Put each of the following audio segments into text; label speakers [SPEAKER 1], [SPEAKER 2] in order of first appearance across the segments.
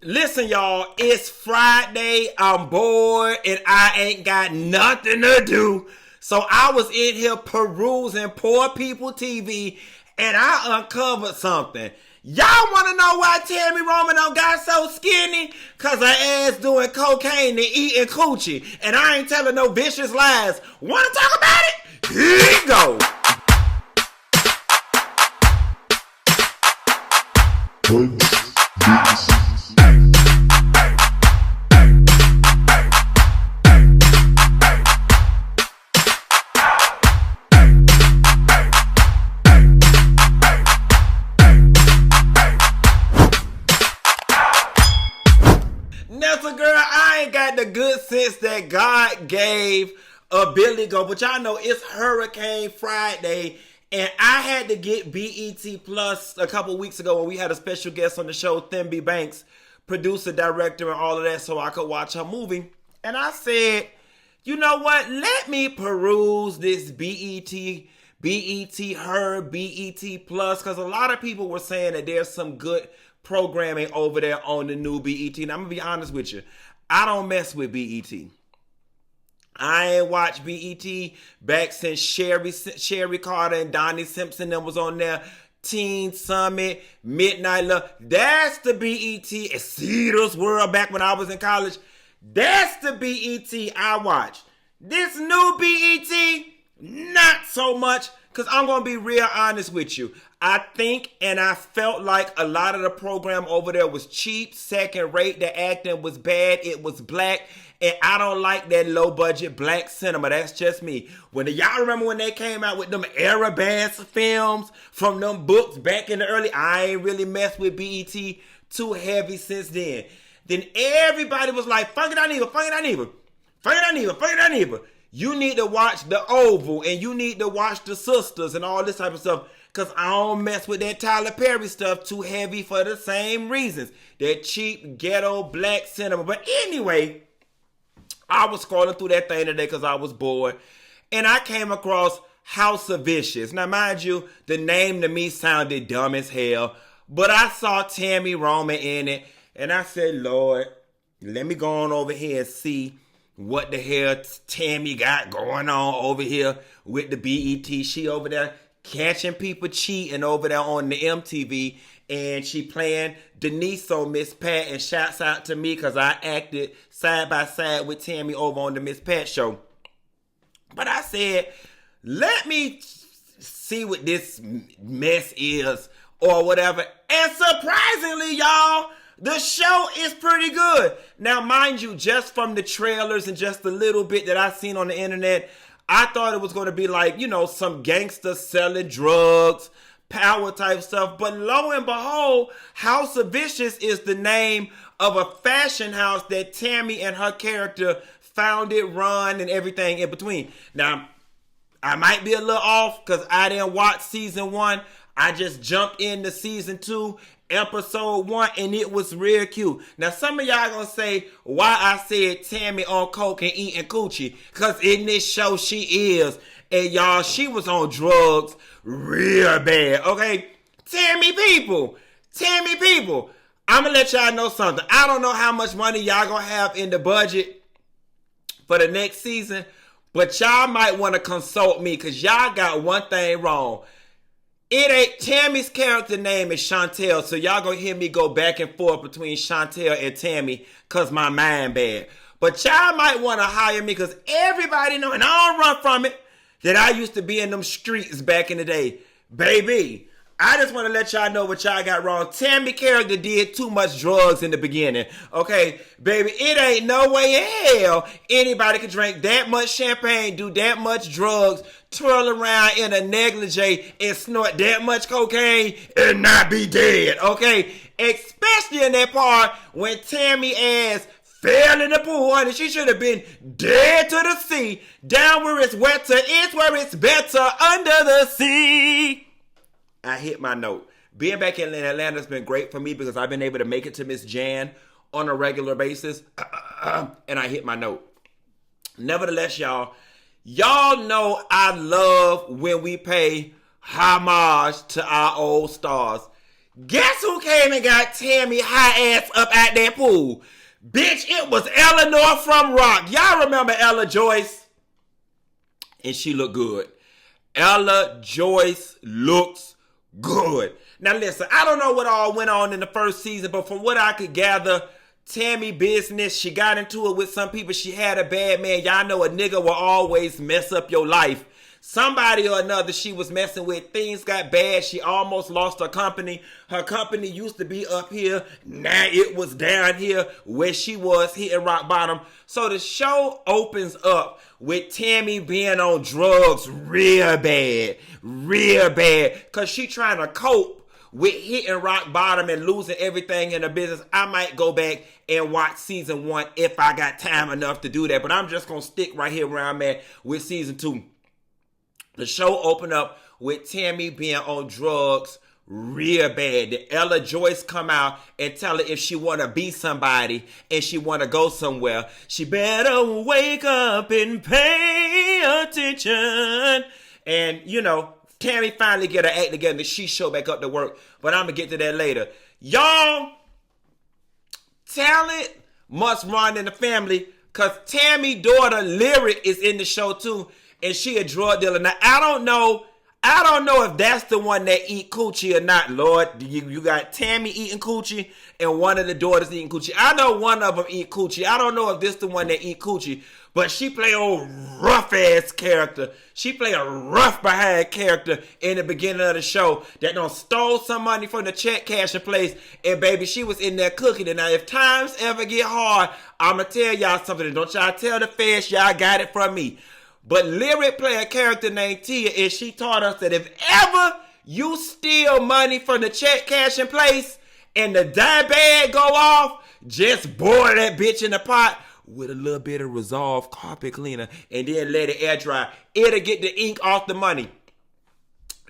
[SPEAKER 1] Listen, y'all, it's Friday. I'm bored and I ain't got nothing to do. So I was in here perusing Poor People TV and I uncovered something. Y'all want to know why Tammy Roman got so skinny? Cause her ass doing cocaine and eating coochie. And I ain't telling no vicious lies. Want to talk about it? Here you go. Nelson, girl, I ain't got the good sense that God gave a Billy Goat, but y'all know it's Hurricane Friday, and I had to get BET Plus a couple weeks ago when we had a special guest on the show, Themby Banks, producer, director, and all of that, so I could watch her movie. And I said, you know what? Let me peruse this BET Her, BET Plus, because a lot of people were saying that there's some good programming over there on the new BET. And I'm gonna be honest with you, I don't mess with BET. I ain't watched BET back since Sherry Carter and Donnie Simpson that was on there. Teen Summit, Midnight Love. That's the BET. And Cedar's World back when I was in college. That's the BET I watched. This new BET, not so much. Because I'm going to be real honest with you. I think and I felt like a lot of the program over there was cheap, second rate. The acting was bad. It was black. And I don't like that low budget black cinema. That's just me. Y'all remember when they came out with them Arabesque films from them books back in the early, I ain't really messed with BET too heavy since then. Then everybody was like, fuck it, I need it. You need to watch The Oval and you need to watch The Sisters and all this type of stuff. Because I don't mess with that Tyler Perry stuff too heavy for the same reasons. That cheap ghetto black cinema. But anyway, I was scrolling through that thing today because I was bored. And I came across House of Vicious. Now mind you, the name to me sounded dumb as hell. But I saw Tammy Roman in it. And I said, Lord, let me go on over here and see what the hell Tammy got going on over here with the BET. She over there catching people cheating over there on the MTV. And she playing Denise on Miss Pat. And shouts out to me because I acted side by side with Tammy over on the Miss Pat show. But I said, let me see what this mess is or whatever. And surprisingly, y'all, the show is pretty good. Now, mind you, just from the trailers and just a little bit that I seen on the internet, I thought it was going to be like, some gangster selling drugs, power type stuff. But lo and behold, House of Vicious is the name of a fashion house that Tammy and her character founded, run, and everything in between. Now, I might be a little off because I didn't watch season 1. I just jumped into season 2. Episode 1, and it was real cute. Now, some of y'all gonna say why I said Tammy on coke and eating coochie. Because in this show, she is. And y'all, she was on drugs real bad. Okay? Tammy people, I'm gonna let y'all know something. I don't know how much money y'all gonna have in the budget for the next season, but y'all might want to consult me because y'all got one thing wrong. It ain't Tammy's character name is Chantel, so y'all gonna hear me go back and forth between Chantel and Tammy cause my mind bad. But y'all might want to hire me cause everybody know, and I don't run from it, that I used to be in them streets back in the day. Baby, I just want to let y'all know what y'all got wrong. Tammy character did too much drugs in the beginning. Okay, baby, it ain't no way in hell anybody could drink that much champagne, do that much drugs, twirl around in a negligee and snort that much cocaine and not be dead. Okay, especially in that part when Tammy ass fell in the pool, honey. She should have been dead to the sea. Down where it's wetter is where it's better, under the sea. I hit my note. Being back in Atlanta has been great for me because I've been able to make it to Miss Jan on a regular basis. And I hit my note. Nevertheless, y'all know I love when we pay homage to our old stars. Guess who came and got Tammy high ass up at that pool? Bitch, it was Eleanor from Rock. Y'all remember Ella Joyce? And she looked good. Ella Joyce looks good. Now listen, I don't know what all went on in the first season, but from what I could gather, Tammy business, she got into it with some people. She had a bad man. Y'all know a nigga will always mess up your life. Somebody or another she was messing with. Things got bad. She almost lost her company. Her company used to be up here. Now it was down here where she was hitting rock bottom. So the show opens up with Tammy being on drugs real bad. Real bad. Because she trying to cope with hitting rock bottom and losing everything in the business. I might go back and watch season 1 if I got time enough to do that. But I'm just going to stick right here where I'm at with season 2. The show opened up with Tammy being on drugs real bad. The Ella Joyce come out and tell her if she want to be somebody and she want to go somewhere, she better wake up and pay attention. And, you know, Tammy finally get her act together and she show back up to work. But I'm going to get to that later. Y'all, talent must run in the family because Tammy's daughter Lyric is in the show too. And she a drug dealer. Now, I don't know if that's the one that eat coochie or not, Lord. You got Tammy eating coochie and one of the daughters eating coochie. I know one of them eat coochie. I don't know if this the one that eat coochie. But she play a rough-ass character. She play a rough-behind character in the beginning of the show that done stole some money from the check cashing place. And, baby, she was in there cooking. And now, if times ever get hard, I'm going to tell y'all something. Don't y'all tell the feds y'all got it from me. But Lyric play a character named Tia, and she taught us that if ever you steal money from the check cashing place and the dime bag go off, just boil that bitch in the pot with a little bit of Resolve carpet cleaner and then let it air dry. It'll get the ink off the money.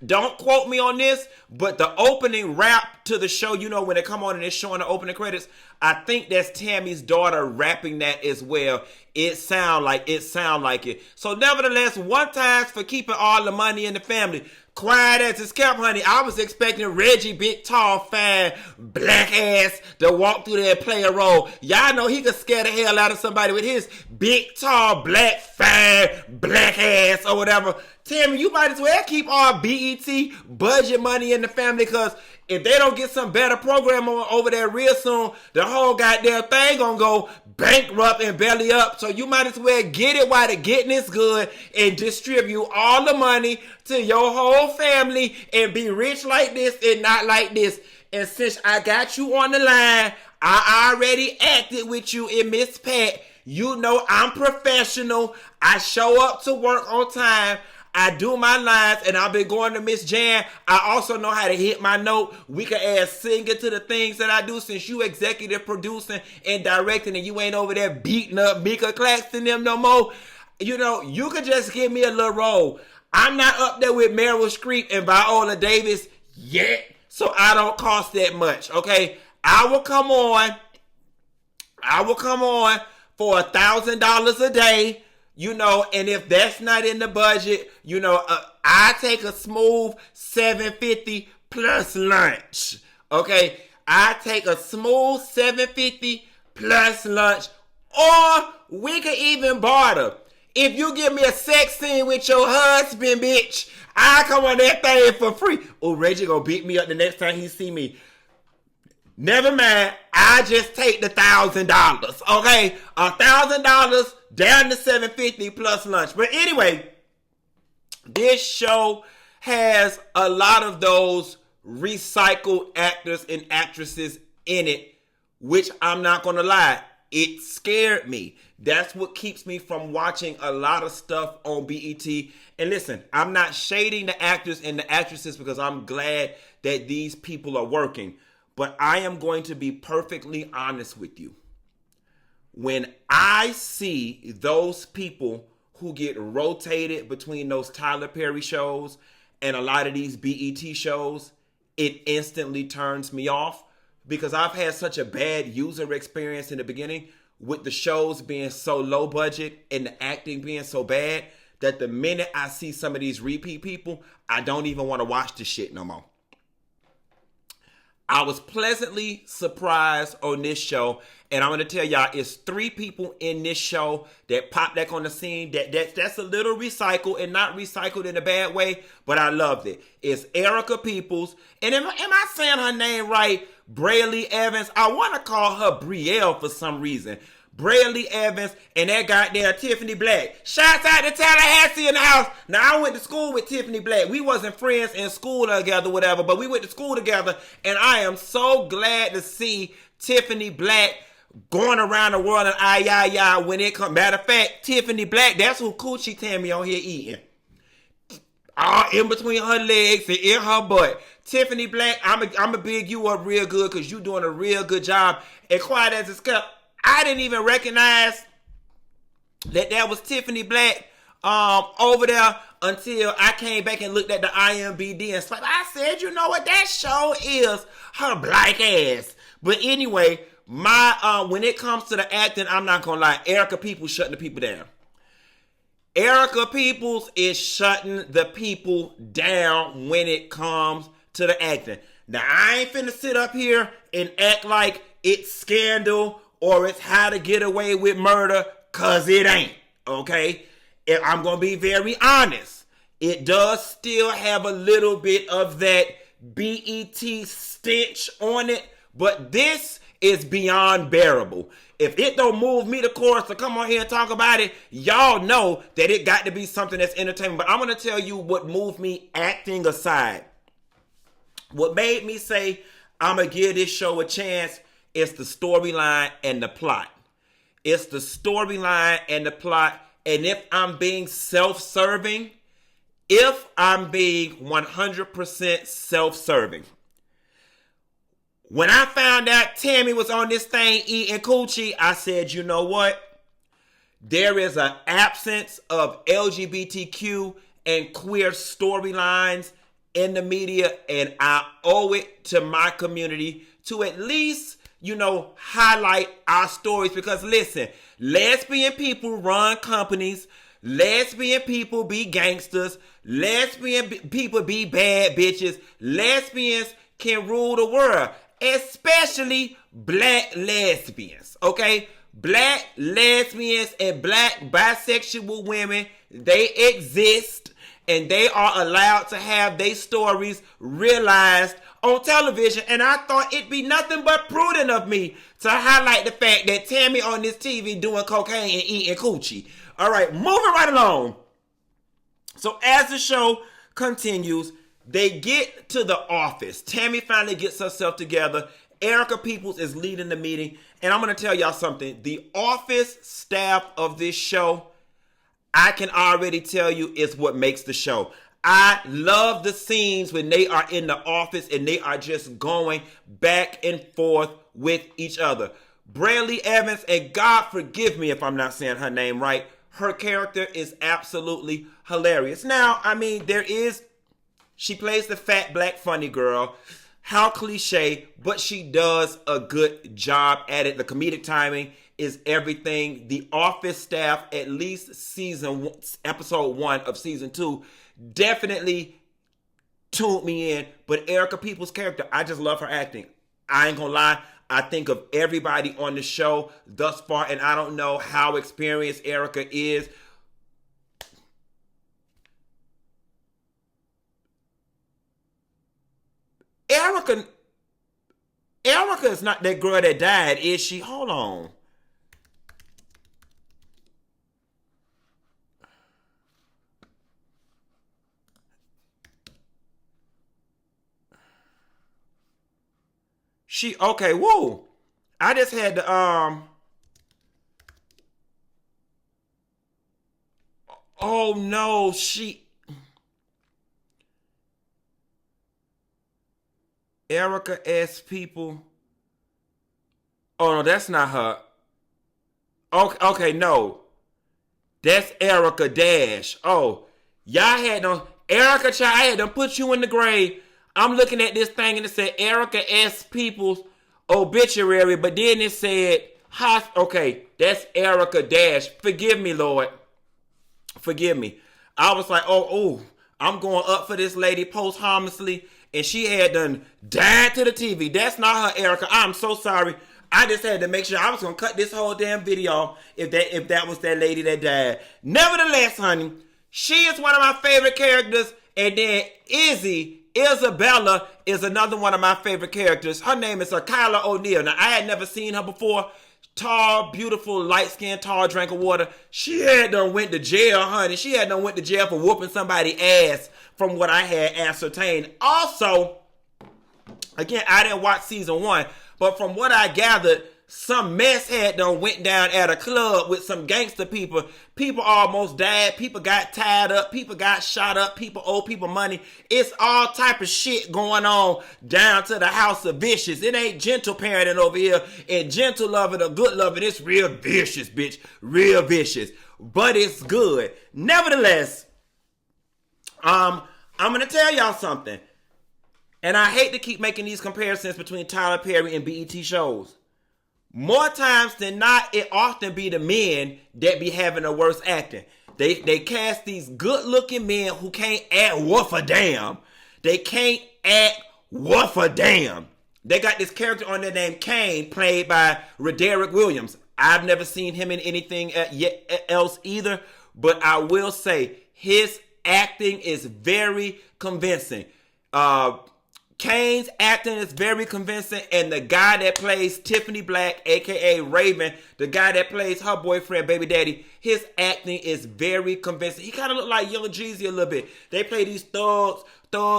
[SPEAKER 1] Don't quote me on this, but the opening rap to the show, you know, when they come on and it's showing the opening credits, I think that's Tammy's daughter rapping that as well. It sound like it. So nevertheless, one time for keeping all the money in the family. Quiet as it's kept, honey. I was expecting Reggie, big, tall, fine, black ass to walk through there and play a role. Y'all know he could scare the hell out of somebody with his big, tall, black, fine, black ass or whatever. Tammy, you might as well keep all BET budget money in the family because if they don't get some better program over there real soon, the whole goddamn thing gonna go bankrupt and belly up. So you might as well get it while the getting is good and distribute all the money to your whole family and be rich like this and not like this. And since I got you on the line, I already acted with you in Miss Pat. You know I'm professional. I show up to work on time. I do my lines, and I've been going to Miss Jan. I also know how to hit my note. We can add singing to the things that I do since you executive producing and directing, and you ain't over there beating up Mika Claxton them no more. You know, you could just give me a little role. I'm not up there with Meryl Streep and Viola Davis yet, so I don't cost that much, okay? I will come on for $1,000 a day. You know, and if that's not in the budget, you know, I take a smooth $750 plus lunch. Okay, I take a smooth $750 plus lunch, or we can even barter. If you give me a sex scene with your husband, bitch, I come on that thing for free. Oh, Reggie gonna beat me up the next time he see me. Never mind, I just take the $1,000. Okay, $1,000 down to $750 plus lunch. But anyway, this show has a lot of those recycled actors and actresses in it, which I'm not gonna lie, it scared me. That's what keeps me from watching a lot of stuff on BET. And listen, I'm not shading the actors and the actresses because I'm glad that these people are working. But I am going to be perfectly honest with you. When I see those people who get rotated between those Tyler Perry shows and a lot of these BET shows, it instantly turns me off because I've had such a bad user experience in the beginning with the shows being so low budget and the acting being so bad that the minute I see some of these repeat people, I don't even want to watch this shit no more. I was pleasantly surprised on this show, and I'm going to tell y'all, it's 3 people in this show that popped back on the scene that's a little recycled, and not recycled in a bad way, but I loved it. It's Erica Peoples, and am I saying her name right? Brayley Evans. I want to call her Brielle for some reason. Brayley Evans, and that goddamn Tiffany Black. Shouts out to Tallahassee in the house. Now, I went to school with Tiffany Black. We wasn't friends in school together, whatever, but we went to school together, and I am so glad to see Tiffany Black going around the world and ay when it comes. Matter of fact, Tiffany Black, that's who Coochie Tammy on here eating. All in between her legs and in her butt. Tiffany Black, I'm going to big you up real good because you doing a real good job. And quiet as it's kept, I didn't even recognize that was Tiffany Black over there until I came back and looked at the IMBD and stuff. I said, you know what, that show is her black ass. But anyway, when it comes to the acting, I'm not gonna lie, Erica Peoples shutting the people down. Erica Peoples is shutting the people down when it comes to the acting. Now, I ain't finna sit up here and act like it's Scandal or it's How to Get Away with Murder, cause it ain't, okay? And I'm gonna be very honest. It does still have a little bit of that BET stench on it, but this is beyond bearable. If it don't move me, the chorus, to come on here and talk about it, y'all know that it got to be something that's entertaining. But I'm gonna tell you what moved me, acting aside. What made me say I'm gonna give this show a chance is the storyline and the plot. It's the storyline and the plot. And if I'm being self-serving, if I'm being 100% self-serving, when I found out Tammy was on this thing eating coochie, I said, you know what? There is an absence of LGBTQ and queer storylines in the media, and I owe it to my community to at least, highlight our stories. Because listen, lesbian people run companies, lesbian people be gangsters, lesbian people be bad bitches, lesbians can rule the world, especially black lesbians, okay? Black lesbians and black bisexual women, they exist, and they are allowed to have their stories realized on television. And I thought it'd be nothing but prudent of me to highlight the fact that Tammy on this TV doing cocaine and eating coochie. All right, moving right along. So as the show continues, they get to the office. Tammy finally gets herself together. Erica Peoples is leading the meeting. And I'm going to tell y'all something. The office staff of this show, I can already tell you, is what makes the show. I love the scenes when they are in the office and they are just going back and forth with each other. Brayley Evans, and God forgive me if I'm not saying her name right, her character is absolutely hilarious. Now, she plays the fat black funny girl. How cliche, but she does a good job at it. The comedic timing is everything. The Office staff, at least episode 1 of season 2, definitely tuned me in. But Erica Peoples' character, I just love her acting. I ain't gonna lie. I think of everybody on the show thus far, and I don't know how experienced Erica is. Erica is not that girl that died, is she? Hold on. Okay, whoa. I just had to, oh no, Erica S. People. Oh no, that's not her. Okay, no. That's Erica Dash. Oh, y'all had them, Erica child, I had them put you in the grave. I'm looking at this thing and it said Erica S. Peoples obituary, but then it said Haus. Okay, that's Erica Dash. Forgive me, Lord. Forgive me. I was like, oh, I'm going up for this lady posthumously. and she had done died to the TV. That's not her, Erica. I'm so sorry. I just had to make sure I was gonna cut this whole damn video off if that was that lady that died. Nevertheless, honey, she is one of my favorite characters, and then Izzy, Isabella, is another one of my favorite characters. Her name is Kyla O'Neal. Now, I had never seen her before. Tall, beautiful, light-skinned, tall drink of water. She had done went to jail, honey. She had done went to jail for whooping somebody's ass, from what I had ascertained. Also, again, I didn't watch season 1, but from what I gathered, some mess had done went down at a club with some gangster people. People almost died. People got tied up. People got shot up. People owe people money. It's all type of shit going on down to the House of Vicious. It ain't gentle parenting over here and gentle loving or good loving. It's real vicious, bitch. Real vicious. But it's good. Nevertheless, I'm going to tell y'all something. And I hate to keep making these comparisons between Tyler Perry and BET shows. More times than not, it often be the men that be having the worst acting. They cast these good-looking men who can't act worth a damn. They can't act worth a damn. They got this character on there named Kane, played by Roderick Williams. I've never seen him in anything else either, but I will say his acting is very convincing. Kane's acting is very convincing, and the guy that plays Tiffany Black, aka Raven, the guy that plays her boyfriend, baby daddy, his acting is very convincing. He kind of look like Young Jeezy a little bit. They play these thugs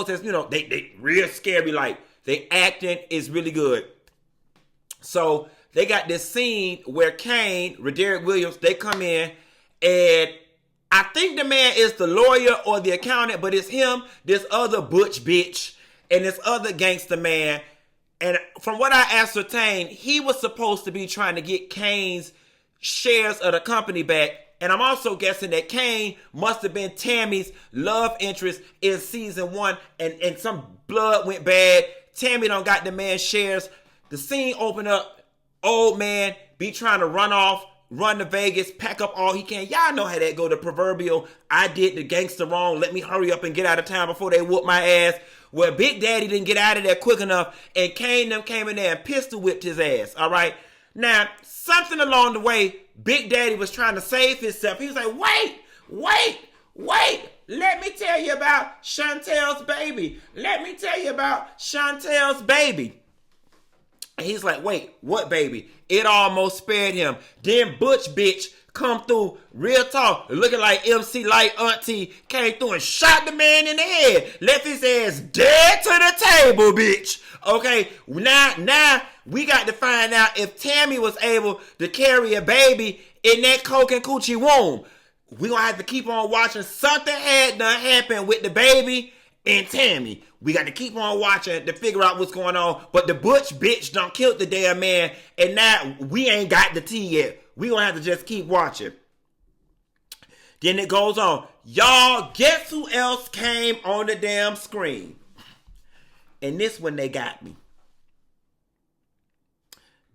[SPEAKER 1] as, you know, they real scary, like, they acting is really good. So, they got this scene where Kane, Roderick Williams, they come in, and I think the man is the lawyer or the accountant, but it's him, this other butch bitch, and this other gangster man. And from what I ascertained, he was supposed to be trying to get Kane's shares of the company back. And I'm also guessing that Kane must have been Tammy's love interest in season 1. And some blood went bad. Tammy done got the man's shares. The scene opened up. Old man be trying to run to Vegas, pack up all he can. Y'all know how that go. The proverbial, I did the gangster wrong. Let me hurry up and get out of town before they whoop my ass. Well, Big Daddy didn't get out of there quick enough, and Kane them came in there and pistol whipped his ass, all right? Now, something along the way, Big Daddy was trying to save himself. He was like, wait, let me tell you about Chantel's baby. And he's like, wait, what baby? It almost spared him. Then Butch bitch come through, real talk, looking like MC Light Auntie, came through and shot the man in the head. Left his ass dead to the table, bitch. Okay, now we got to find out if Tammy was able to carry a baby in that coke and coochie womb. We gonna have to keep on watching. Something had done happened with the baby and Tammy. We got to keep on watching to figure out what's going on. But the butch bitch done killed the damn man, and now we ain't got the tea yet. We gonna have to just keep watching. Then it goes on. Y'all, guess who else came on the damn screen? And this one they got me.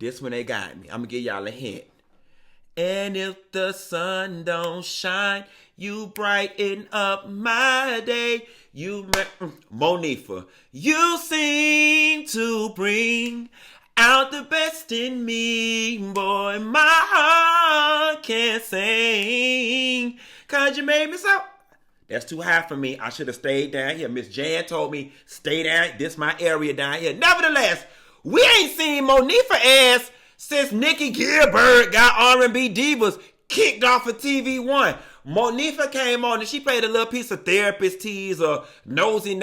[SPEAKER 1] I'm gonna give y'all a hint. And if the sun don't shine, you brighten up my day. Monifa, you seem to bring out the best in me, boy. My heart can't sing, 'cause you made me so. That's too high for me. I should have stayed down here. Miss Jan told me, stay down. This my area down here. Nevertheless, we ain't seen Monifa ass since Nikki Gilbert got R&B Divas kicked off of TV1. Monifa came on and she played a little piece of therapist tease or nosy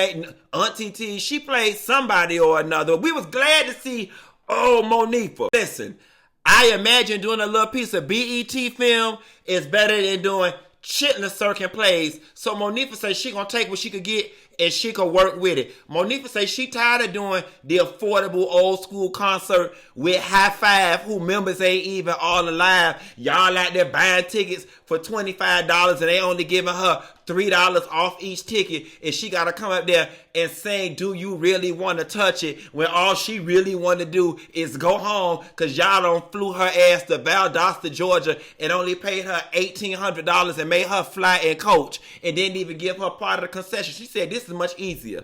[SPEAKER 1] auntie tease. She played somebody or another. We was glad to see Monifa. Listen, I imagine doing a little piece of BET film is better than doing chitlin circuit plays. So Monifa says she gonna take what she could get and she could work with it. Monifa says she tired of doing the affordable old school concert with High Five, who members ain't even all alive. Y'all out there buying tickets for $25 and they only giving her $3 off each ticket, and she gotta come up there and sing "Do You Really Want to Touch It" when all she really want to do is go home, cause y'all done flew her ass to Valdosta, Georgia, and only paid her $1,800 and made her fly and coach, and didn't even give her part of the concession. She said this is much easier.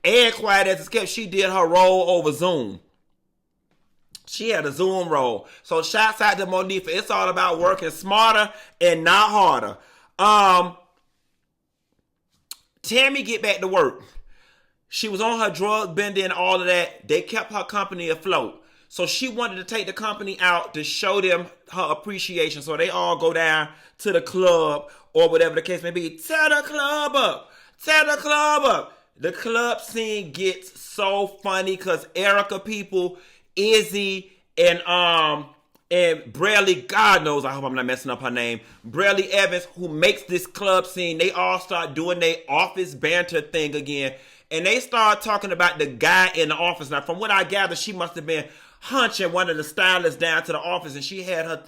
[SPEAKER 1] And quiet as it's kept, she did her role over Zoom. She had a Zoom role. So shouts out to Monifa. It's all about working smarter and not harder. Tammy get back to work. She was on her drug bender and all of that. They kept her company afloat. So she wanted to take the company out to show them her appreciation. So they all go down to the club or whatever the case may be. Tear the club up. Tear the club up. The club scene gets so funny because Erica people, Izzy, and Braley, God knows, I hope I'm not messing up her name, Braley Evans, who makes this club scene, they all start doing their office banter thing again. And they start talking about the guy in the office. Now, from what I gather, she must have been hunching one of the stylists down to the office, and she had her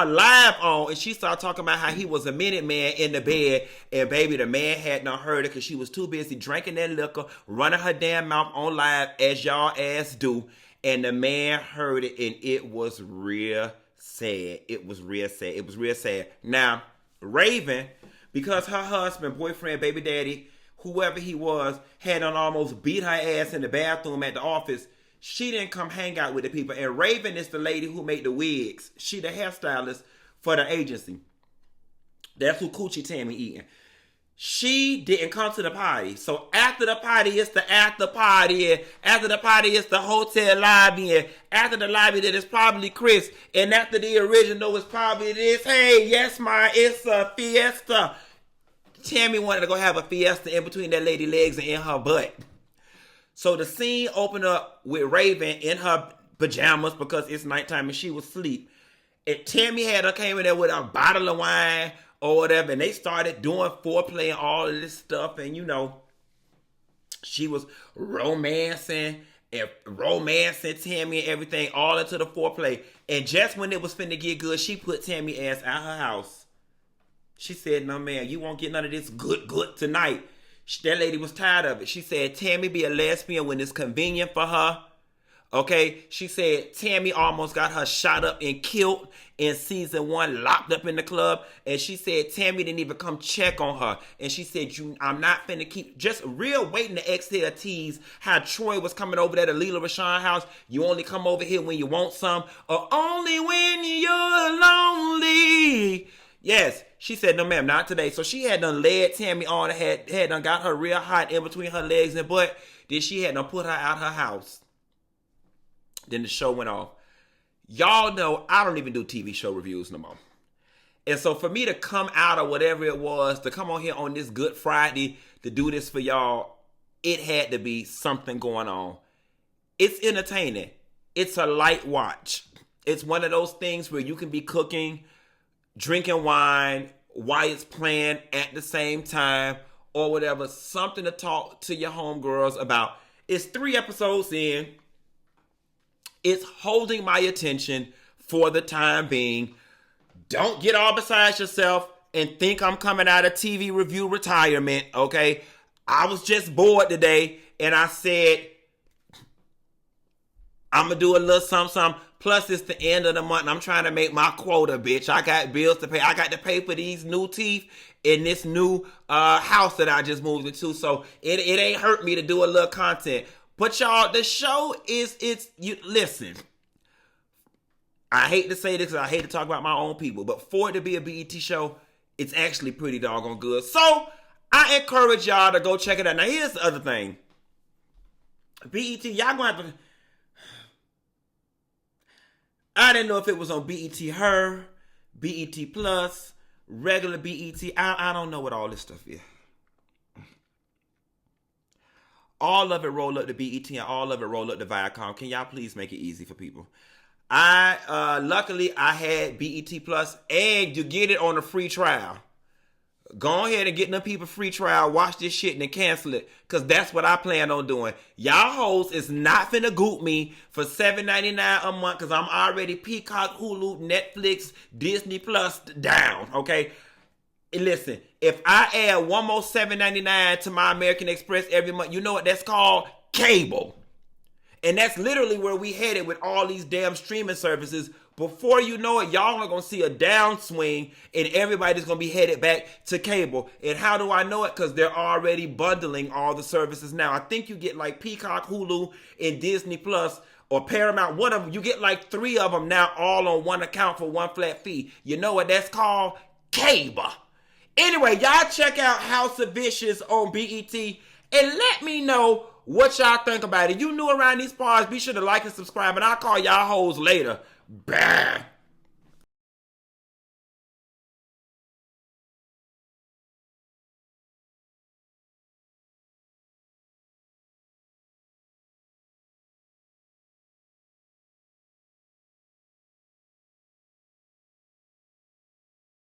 [SPEAKER 1] live on, and she started talking about how he was a minute man in the bed, and baby, the man had not heard it because she was too busy drinking that liquor, running her damn mouth on live, as y'all ass do, and the man heard it, and it was real sad. It was real sad. It was real sad. Now, Raven, because her husband, boyfriend, baby daddy, whoever he was, had almost beat her ass in the bathroom at the office, she didn't come hang out with the people. And Raven is the lady who made the wigs. She the hairstylist for the agency. That's who Coochie Tammy eating. She didn't come to the party. So after the party, it's the after party. And after the party, it's the hotel lobby. And after the lobby, that is probably Chris. And after the original, it's probably this. Hey, yes, it's a fiesta. Tammy wanted to go have a fiesta in between that lady legs and in her butt. So the scene opened up with Raven in her pajamas because it's nighttime and she was asleep. And Tammy came in there with a bottle of wine or whatever, and they started doing foreplay and all of this stuff. And she was romancing Tammy and everything, all into the foreplay. And just when it was finna get good, she put Tammy ass out her house. She said, "No, man, you won't get none of this good tonight." That lady was tired of it. She said Tammy be a lesbian when it's convenient for her. Okay? She said Tammy almost got her shot up and killed in season 1, locked up in the club. And she said Tammy didn't even come check on her. And she said, I'm not finna keep, just real waiting to exhale tease how Troy was coming over there to Leela Rashawn's house. You only come over here when you want some, or only when you're lonely. Yes, she said, no ma'am, not today. So she had done led Tammy on, had done got her real hot in between her legs and butt. Then she had done put her out her house. Then the show went off. Y'all know I don't even do TV show reviews no more. And so for me to come out or whatever it was, to come on here on this Good Friday to do this for y'all, it had to be something going on. It's entertaining. It's a light watch. It's one of those things where you can be cooking, drinking wine while it's playing at the same time or whatever. Something to talk to your homegirls about. It's 3 episodes in. It's holding my attention for the time being. Don't get all beside yourself and think I'm coming out of TV review retirement, okay? I was just bored today and I said, I'm going to do a little something. Plus, it's the end of the month and I'm trying to make my quota, bitch. I got bills to pay. I got to pay for these new teeth in this new house that I just moved into. So it ain't hurt me to do a little content. But y'all, the show listen. I hate to say this because I hate to talk about my own people. But for it to be a BET show, it's actually pretty doggone good. So I encourage y'all to go check it out. Now, here's the other thing. BET, y'all going to have to... I didn't know if it was on BET Her, BET Plus, regular BET. I don't know what all this stuff is. All of it roll up to BET and all of it roll up to Viacom. Can y'all please make it easy for people? Luckily, I had BET Plus and you get it on a free trial. Go ahead and get them people free trial. Watch this shit and then cancel it. Because that's what I plan on doing. Y'all hoes is not finna goop me for $7.99 a month because I'm already Peacock, Hulu, Netflix, Disney Plus down. Okay? And listen, if I add one more $7.99 to my American Express every month, you know what that's called? Cable. And that's literally where we headed with all these damn streaming services before you know it, y'all are going to see a downswing and everybody's going to be headed back to cable. And how do I know it? Because they're already bundling all the services now. I think you get like Peacock, Hulu, and Disney Plus, or Paramount, one of them. You get like 3 of them now all on one account for one flat fee. You know what that's called? Cable. Anyway, y'all check out House of Vicious on BET and let me know what y'all think about it. You new around these parts, be sure to like and subscribe, and I'll call y'all hoes later. Bye.